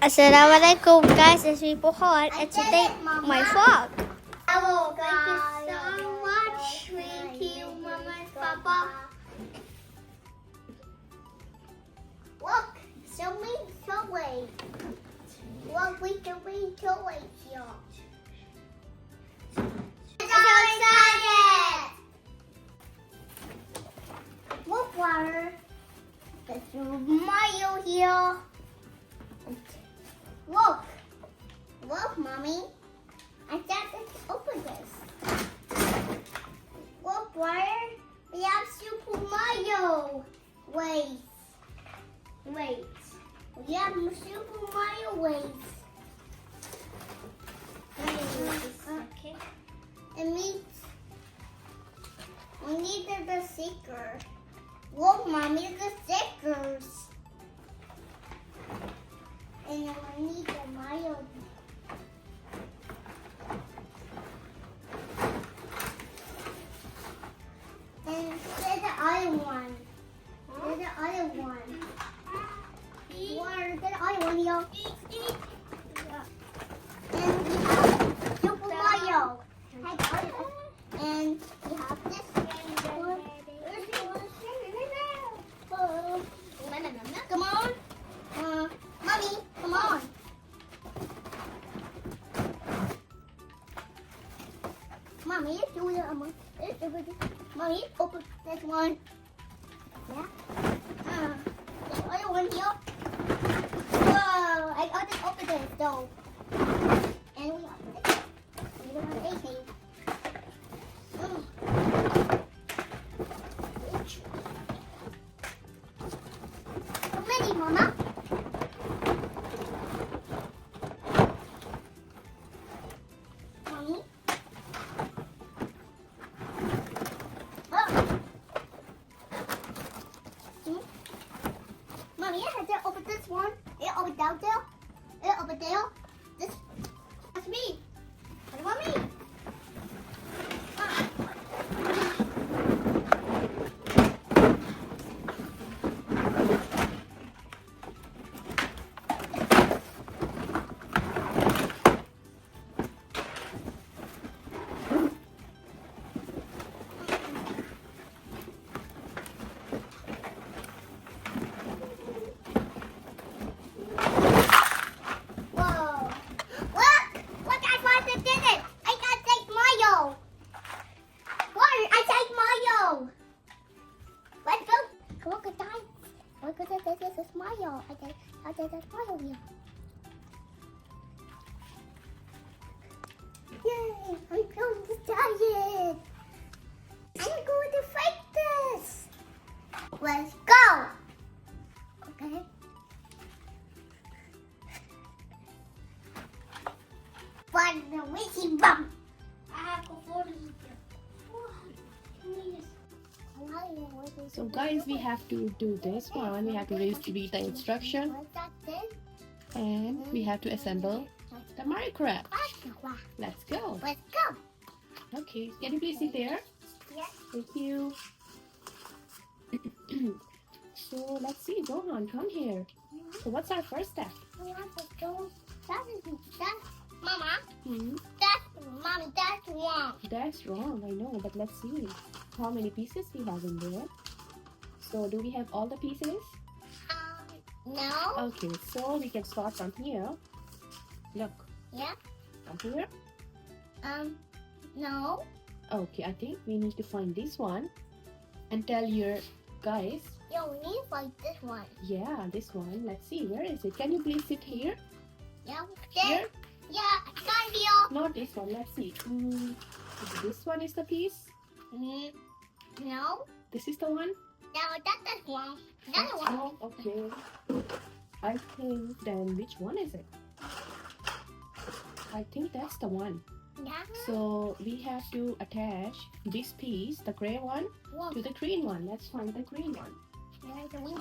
Assalamualaikum guys, it's me Pohon and today my vlog. Hello guys, thank you so much. Thank you, Mama and Papa. Look, show me the way. Look, we can read the way here. I'm so excited! Look, water. There's Mario here. Look, Mommy. I got to open this. Look, where we have Super Mario. Wait. We have Super Mario waves. Okay. It means we need the sticker. Look, Mommy, the stickers. And then we need the Mario. And there's the other one. There's the other one. There's the other one here. And we have Super Mario. And we have this one. Come on. Mommy, come on. Mommy, do it. Mommy, open this one. Yeah. The other one here. Whoa, I got to open this though. And we open it. We don't have anything. How many, Mama? Mommy? Mommy, I had to open this one. It opened down there. It opened there. That's me. What about me? This is Mario. I did this Mario here. Yay! I'm going to diet. I'm going to fight this. Let's go. Okay. But the witchy bum. I have to afford it. So guys, we have to do this one. We have to read the instruction and we have to assemble the Minecraft. Let's go. Let's go. Okay, can you please sit there? Yes. Thank you. So let's see, Gohan, come here. So what's our first step? We have to go. That's Mama. Hmm? Mommy, that's wrong. That's wrong, I know, but let's see how many pieces we have in there. So do we have all the pieces? No. Okay, so we can start from here. Look. Yeah. From here. No. Okay, I think we need to find this one and tell your guys. Yeah, we need to find this one. Yeah, this one. Let's see, where is it? Can you please sit here? Yeah. Here? Yeah, I got here. Not this one. Let's see. This one is the piece. No. This is the one. No, that's wrong. That's one. Oh, okay. I think then which one is it? I think that's the one. Yeah. So we have to attach this piece, the gray one, to the green one. Let's find the green one.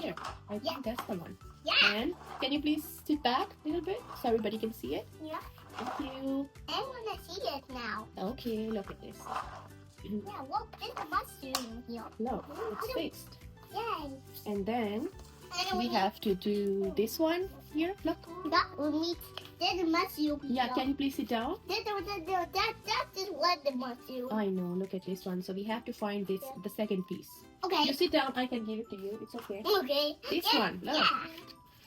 Here. I think that's the one. Yeah. And can you please sit back a little bit so everybody can see it? Yeah. Thank you. I want to see it now. Okay, look at this. Yeah, look, there's a mushroom here. Look, it's fixed. Yay. And then we have to do this one here. Look. That will meet. There's a mushroom. Yeah, can you please sit down? That just what the mushroom. I know, look at this one. So we have to find this, the second piece. Okay. You sit down, I can give it to you. It's okay. Okay. This one, look. Yeah.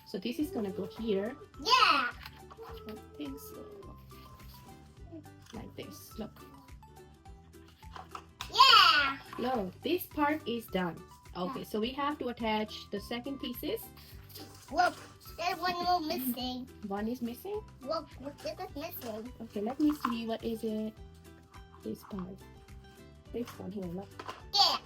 So this is gonna go here. Yeah. I think so. Like this, look. Yeah. Look, this part is done. Okay, so we have to attach the second pieces. Look, there's one more missing. One is missing. Look, this is missing. Okay, let me see, what is it? This part. This one here, look. Yeah.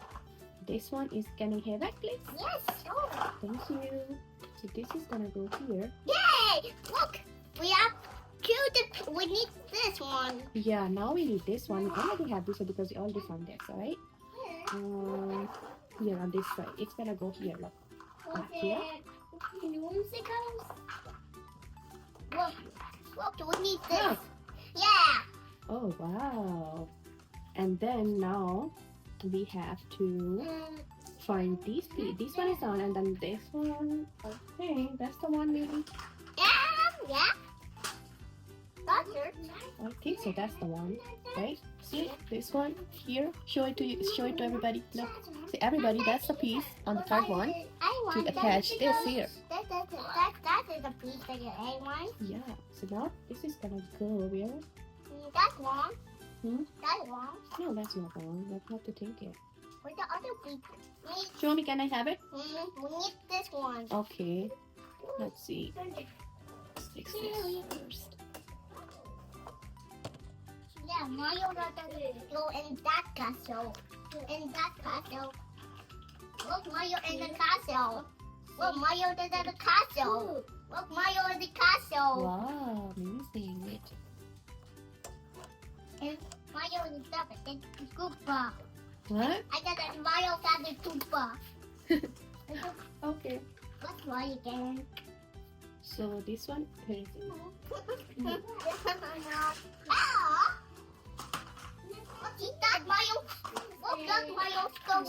This one is, can I have that, please? Yes. Sure. Thank you. So this is gonna go here. Yay! Look, we have two. We need this one. Yeah, now we need this one. We already have this one because we already found this, right? Here on this side. It's gonna go here, look. Here. Look, we need this. Look. Yeah. Oh, wow. And then now we have to find these piece. This one is on, and then this one. Okay, that's the one maybe. Yeah. That's it. I think so. That's the one, right? See this one here. Show it to you. Show it to everybody. Look, see everybody. That's the piece on the third one to attach this here. That is the piece that you ate one. Yeah. So now this is gonna go where? That's one. Hmm? That's one. No, that's not the one. That's not to take it. Where's the other piece? Show me. Can I have it? We need this one. Okay. Let's see. Fix this first. Yeah, Mario doesn't go in that castle. In that castle. Look, Mario in the castle. Look, Mario is in the castle. Look, Mario in the castle. Wow, amazing. Wait. And Mario is in the Koopa. What? I got that Mario got the Koopa. Okay. That's why again. So this one, where is it?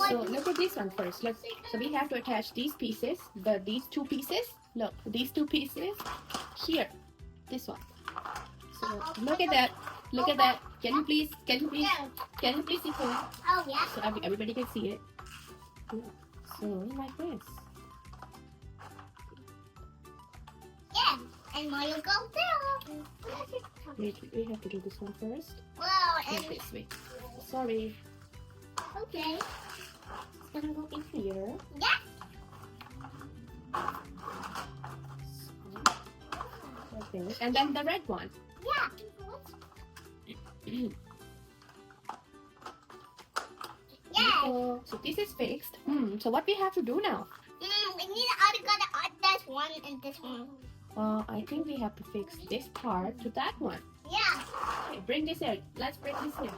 So look at this one first. Look. So we have to attach these pieces, these two pieces. Look, these two pieces here. This one. So look at that. Look at that. Can you please see it? Oh yeah. So everybody can see it. So like this. Yeah. And Mario goes there. Wait, we have to do this one first. Wow. Like And this way. Sorry. okay. It's gonna go in here. Yeah. Like this. And then the red one. Yeah. Yeah. So this is fixed. So what we have to do now? We need to add this one and this one. I think we have to fix this part to that one. Yeah. Okay, bring this here. Let's bring this here.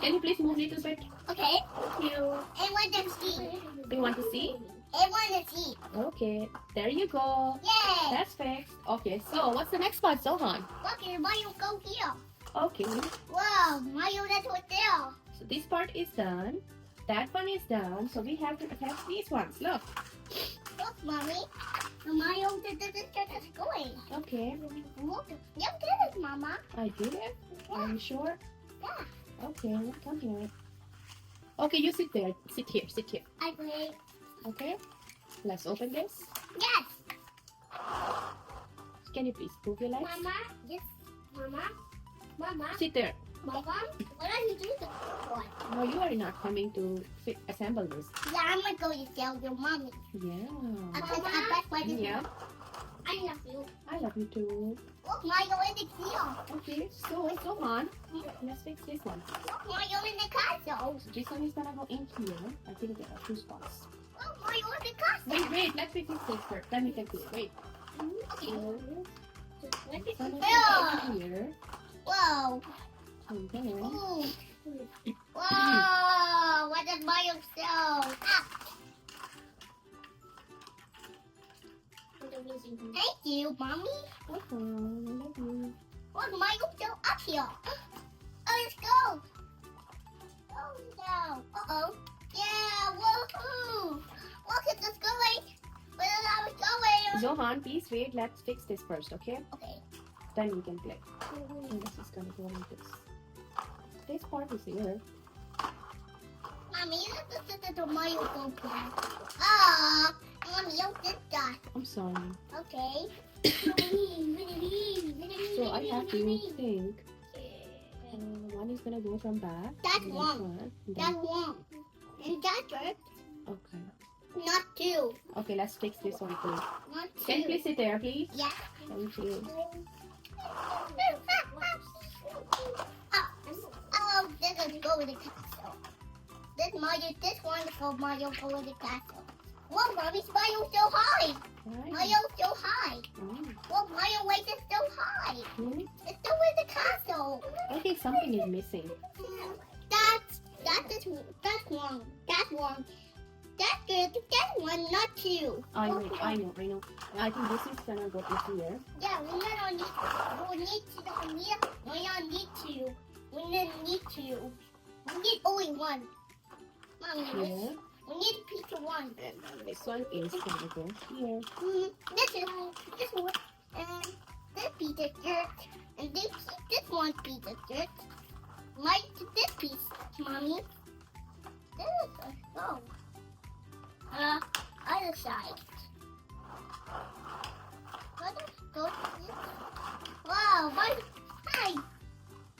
Can you please move a little bit? Okay. Thank you. I want to see. Do you want to see? I want to see. Okay, there you go. Yay. That's fixed. Okay, so what's the next part, Sohan? Look, here, Mario go here. Okay, Wow, Mario, that's what there. so this part is done. That one is done. So we have to attach these ones. Look. Look, Mommy. Mario, this is going. Okay, Look, you did it, Mama. I did it. Are you sure? Yeah. Okay, come here. Okay, you sit there. Sit here. Sit here. I play. Okay. Let's open this. Yes. Can you please move your legs? Mama. Yes. Mama. Mama. Sit there. Mama. What are you doing? What? No, you are not coming to assemble this. Yeah, I'm gonna go to tell your mommy. Yeah. Because I bet why this Yeah. I love you. I love you too. Look, Mario in the here. Okay, so on. Let's fix this one. Look, Mario in the castle. So this one is gonna go in here. I think there are two spots. Look, Mario in the castle. Wait, let's fix this first. Then we can do it. Wait. Okay. So, this one is Yeah. gonna go in here. Whoa. And then, Ooh. Whoa. What does Mario sell? Ah. Thank you, Mommy. welcome. I love you. Look, Mario still up here. Oh, let's go. Oh, no. Uh-oh. Yeah, woohoo. Look at this going. Where did I Zohan, please wait. Let's fix this first, okay? Okay. Then we can play. And this is gonna go like this. This part is here. Mommy, this is the Mario Go plan. Ah, Mommy, you did that. I'm sorry. Okay. So I have to think. One is gonna go from back. That's and then one. front, and That's then- one. And that's it. Okay. Not two. Okay, let's fix this one too. Not two. Can you please sit there, please? Yeah. Thank you. Oh, this is go with the castle. This one is called Mario Go with the castle. Whoa, Mommy's Mario so high. Right. Mario so high. Mm. Whoa, Mario weight is so high. Hmm? It's still with the castle. I think something is missing. That's one. That's one. That's good. That's one, not two. I know. I think this is gonna go to here. Yeah, we don't need two. We don't need two. We need only one. Mommy, Here. we need pizza one. And then this one is gonna go here. This one, and this piece of dirt, and this one piece of dirt. This piece, Mommy. This is oh. Other side. Go. Wow, my hey.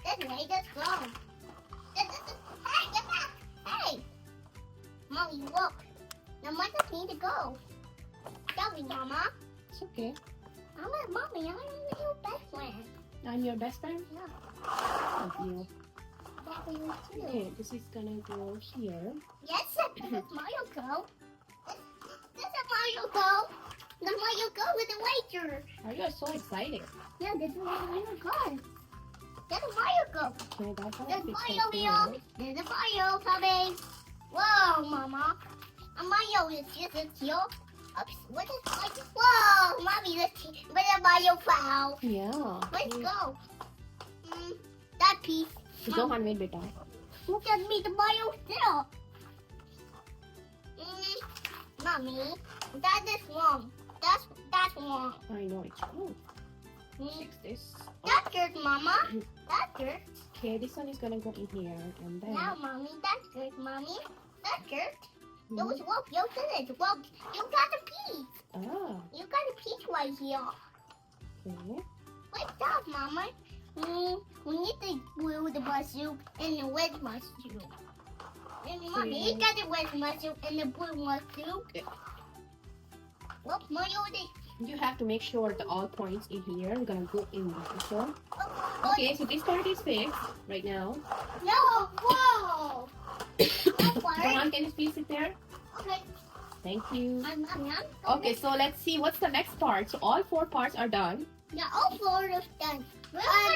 This way, let's go. Hey, get back. Hey. Mommy, look. Now, I just need to go. Tell me, Mama. It's okay. Mommy, I'm your best friend. I'm your best friend. Yeah. Thank you. That way too. Okay, this is gonna go here. Yes, this is Mario Go. This is Mario Go. The Mario Go with the wager. Are you so excited? Yeah, this is Mario Go. That's a Mario Go. Okay, that's how I There's fix Mario it here. here. There's a Mario coming. Whoa, Mama. A Mario is just here. Oops, what is Mario? Whoa, Mommy, let's see. Where's the Mario foul? Yeah. Let's go. That piece. Zohan, wait, beta. Look at me, the Mario still. Mommy, that is wrong. That's wrong. I know it's true. Fix this. That's good, Mama. That's good. Okay, this one is gonna go in here, and then. Now, Mommy, that's good, Mommy. That's good. Hmm. It was woke. You did it. Woke. You got a piece. Ah, You got a piece right here. okay. What's up, Mama? We need to glue the mushroom and the red mushroom. And Mommy, you got the red mushroom and the blue mushroom. Yeah. Look, Mario, You have to make sure that all points in here are gonna go in there. Okay? oh, Okay, so this part is fixed right now. no, whoa. Zohan, can you please sit there? Okay, Thank you. I'm Okay, so let's see what's the next part. So all 4 parts are done. Yeah, all 4 is done.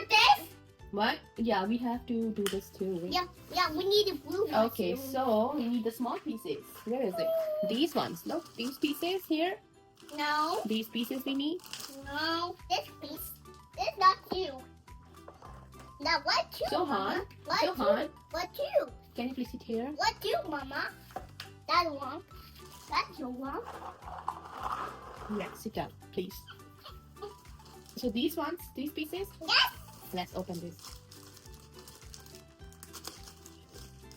This? What? Yeah, we have to do this too. Yeah, we need a blue mushroom. Okay, so we need the small pieces. Where is it? These ones. Look, these pieces here. No, These pieces we need. no, this piece. This not you. Now, what two, Zohan, Mama? What Zohan, two? What two? can you please sit here? What two, Mama? That one. That's your one. Yeah, sit down, please. So these ones, these pieces. Yes. Let's open this.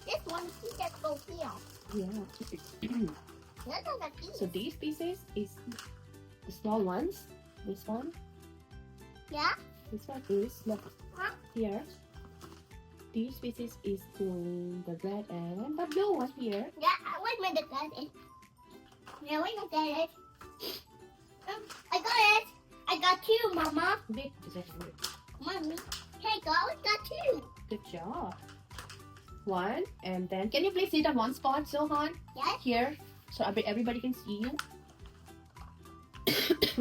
This one piece that go here. Yeah. That's not a piece. So these pieces is the small ones. This one. Yeah. This one is look Huh? here. These pieces is going the red and the blue one here. Yeah. Wait a minute, got it. Yeah, wait a minute. I got it. I got 2, Mama. Wait, just a second. Mommy. Hey, go. I got 2. Good job. One, and then can you please sit on one spot, Zohan? Yes. Here, so everybody can see you.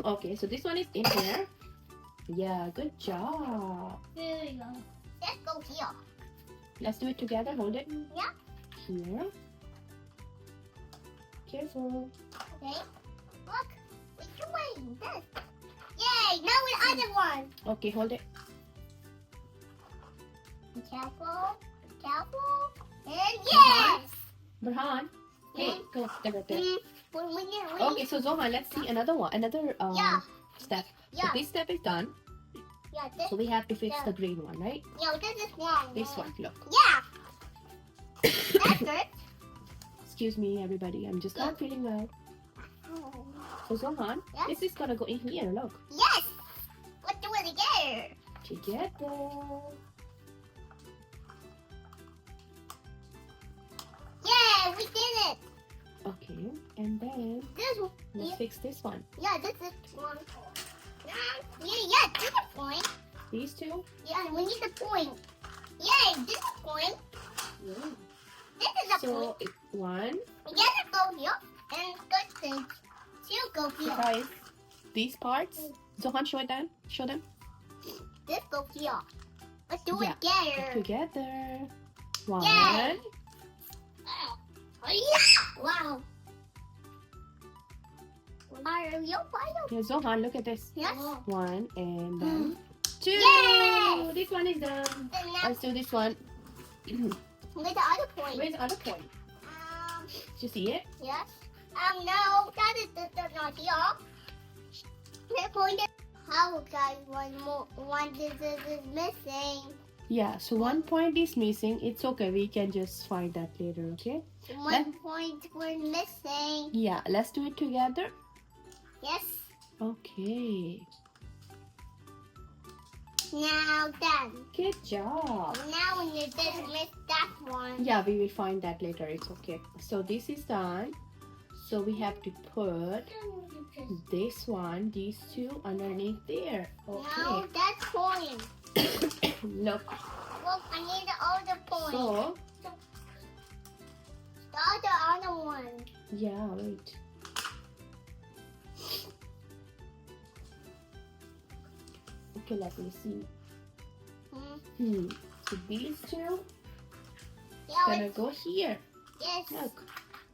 Okay, so this one is in here. Yeah, good job. There you go. Let's go here. Let's do it together. Hold it. Yeah. Here. Careful. Okay. Look. We're doing this. Yay. Now the other one. Okay, hold it. Be careful. Be careful. And yes. Burhan. Hey, go. There, right there. Okay, so Zohan, let's see another one, another Yeah. step. So Yeah. this step is done. Yeah, this, So we have to fix the green one, right? yeah, this is wrong. This one, look. Yeah. That's good. Excuse me, everybody. I'm just not feeling well. So Zohan, Yeah. this is gonna go in here. Look. Yes. Let's do it again. Together. Yeah, we did it. Okay, and then This one. let's fix this one. Yeah, this is one. Yeah, this is point. These two. Yeah, we need the point. Yeah, this is point. Yeah. This is a So point. one. We gotta go here and good thing. Two go So here. guys, these parts. Zohan, show them. Show them. This go here. Let's do Yeah. it together. Together. One. Yay. Oh, yeah! Wow. Mario, Yeah, Zohan, look at this. Yes. One and then two. Yay! This one is done. And now Let's do this one. with the other point. Where's the other point? Did you see it? Yes. No, that is not here. The point is, how guys, one this is missing. Yeah, so one point is missing. It's okay. We can just find that later, okay? One point we're missing. Yeah, let's do it together. Yes. Okay. Now done. Good job. Now when you just miss that one. Yeah, we will find that later. It's okay. So this is done. So we have to put this one, these two underneath there. No, Okay. that's point. Look. Look, I need the other point. So, The other one. yeah, wait. Okay, let me see. So these two Yeah, gonna go here. yes. Look.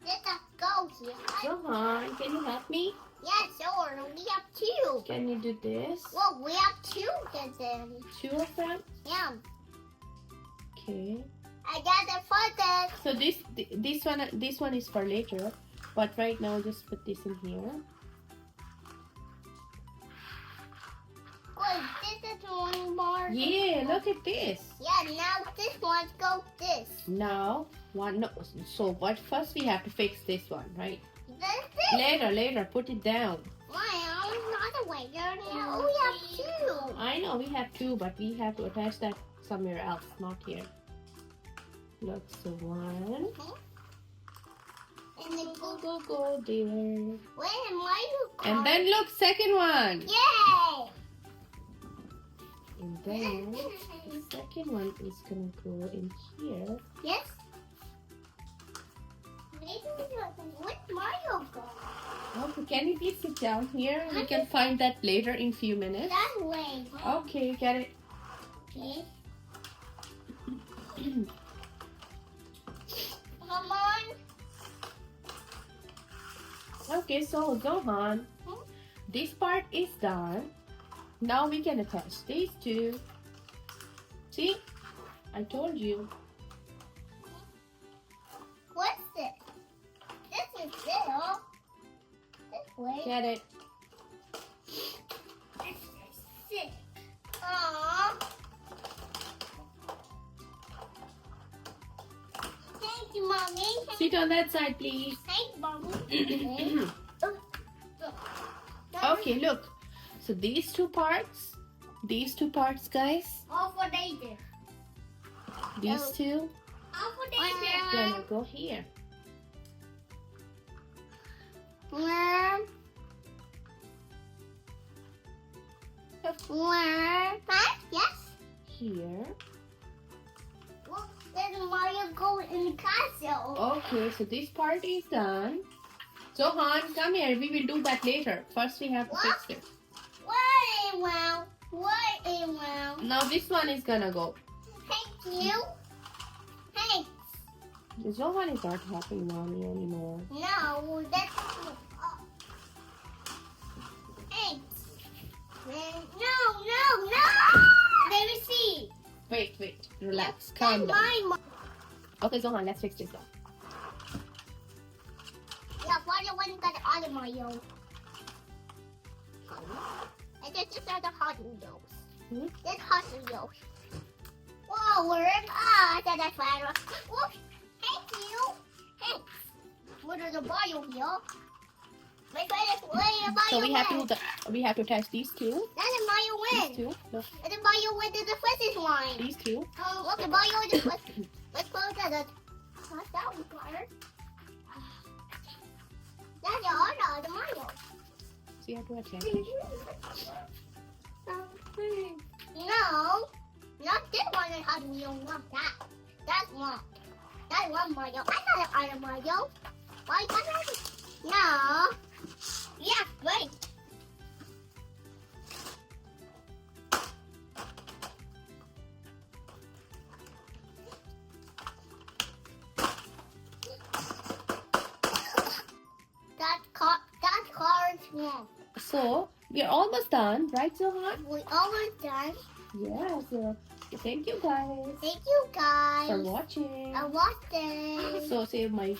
Let us go here. Zohan, can you help me? Yes, sure. We have two. Can you do this? Well, we have two of them. Two of them? Yeah. Okay. I got the photos. So this one is for later, but right now just put this in here. Wait, this is one more. Yeah, look at this. Yeah, now this one goes this. Now one no. So what? First we have to fix this one, right? This is Later, put it down. another way. Now we have two. I know we have two, but we have to attach that somewhere else, not here. Look, so one. And then go. Go there. Wait, why you And then look, second one. Yay! And then the second one is gonna go in here. Yes. Where's Mario go? Okay, can you please sit down here? We can find that later in few minutes. That way. Okay, get it. Okay. Come on. Okay, so Zohan, this part is done. Now we can attach these two. See? I told you. What's this? This is it. This way. Get it. This is sick. Aww. Thank you, Mommy. Sit on that side, please. Thank you, Mommy. Okay, look. So these two parts, guys, All for later. these two All for gonna go here. Yes. Here. Well, then Mario go in the castle. Okay, so this part is done. Zohan, come here. We will do that later. First, we have to fix it. Wait, wow. Wait, wow. Now this one is gonna go. Thank you. Thanks. Zohan is not helping mommy anymore. No, that's. Thanks. No. Let me see. Wait. Relax. Calm down. Okay, Zohan, let's fix this one. Yeah, what you want to other Mario. And then just are the hot Wheels. Hmm? Then hot Wheels. Whoa, worm. Ah, that's fire. Whoops. Thank you. Thanks. What are the Mario here? My friend is playing a Mario So win. we have to test these two. That's a Mario win. These two. Look, And the Mario win is the first one. these two. Oh, look, the Mario is the first. Let's close that. That's that one, Carter. That's the honor of the Mario. So you have to attach. No, not this one is Hot Wheels, not that. That's one. That's one Mario. I know the other Mario. Why can't I? No. Yeah, wait. That car is wrong. So we are almost done, right, Zohan? We almost done. Yeah. So thank you guys Thank you guys for watching. for watching. So say we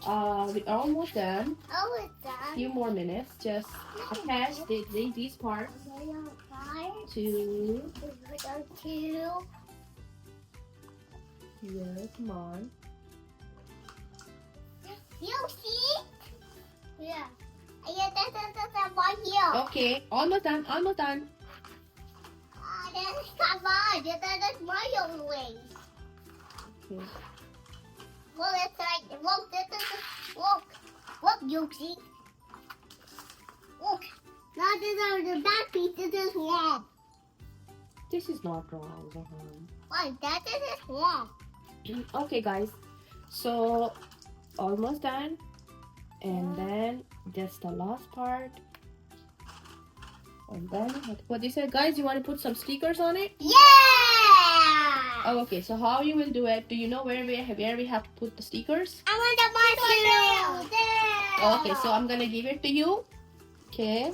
are almost done. Almost A done. few more minutes. Just attach these parts to. Yeah, come on. You see? Yeah. Yeah, that's one here. Okay, almost done. Almost done. Come on, that's Mario way. Okay. Well, it's like, look, look, you see? Look, now this is the back piece, this is wrong. This is not wrong, Zohan. Why, that is wrong. Okay, guys. So almost done, and then just the last part. And then what you said, guys? You want to put some stickers on it? Yeah! Oh, okay. So how you will do it? Do you know where we have to put the stickers? I want the mushroom. There. Okay, so I'm gonna give it to you. Okay,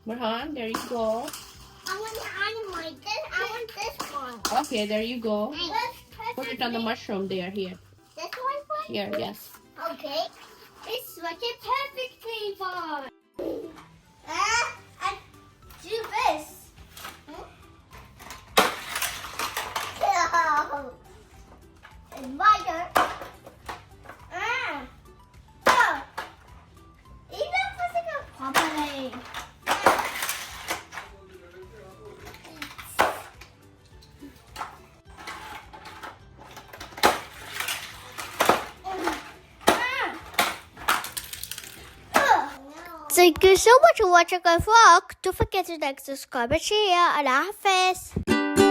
Marhan, there you go. I want the animal like this. I want this one. Okay, there you go. Let's Put it on the mushroom there. Here, This one for here, yes. Okay. It's like a perfect flavor. I do this. Oh. It's my turn. Oh. Even if it's a properly. Thank you so much for watching our vlog. Don't forget to like, subscribe, and share. Allah Hafiz.